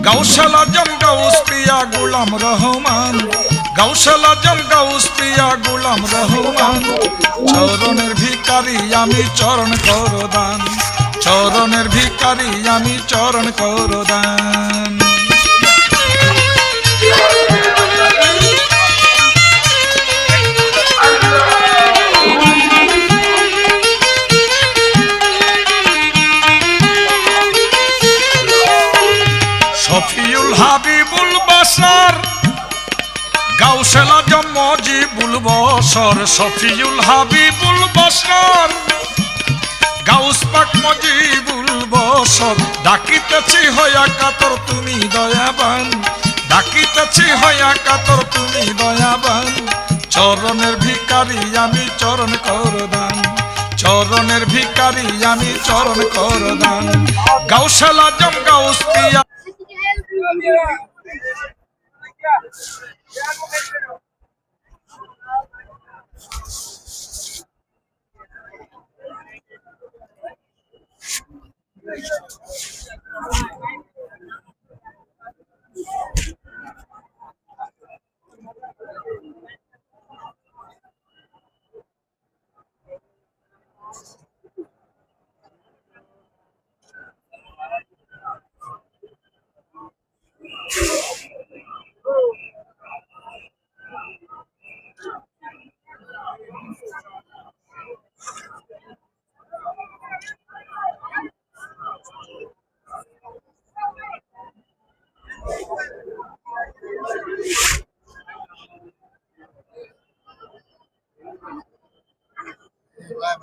গাউসুল আজম Gauss পিয়া গোলাম রহমান, গাউসুল আজম Gauss পিয়া গোলাম রহমান। চরণের ভিখারি আমি চরণ করো দান, চরণের ভিখারি আমি চরণ করো দান। শফিউল হাবিবুল বাশার গাউসুল আজম মুজিবুল বশর, শফিউল হাবিবুল বাশার গাউস পাক মুজিবুল বশর। ডাকিতেছি হইয়া কাতর তুমি দয়াবান, ডাকিতেছি হইয়া কাতর তুমি দয়াবান। চরণের ভিখারি আমি চরণ করো দান, চরণের ভিখারি আমি চরণ করো দান। গাউসুল আজম গাউস পিয়া Vai,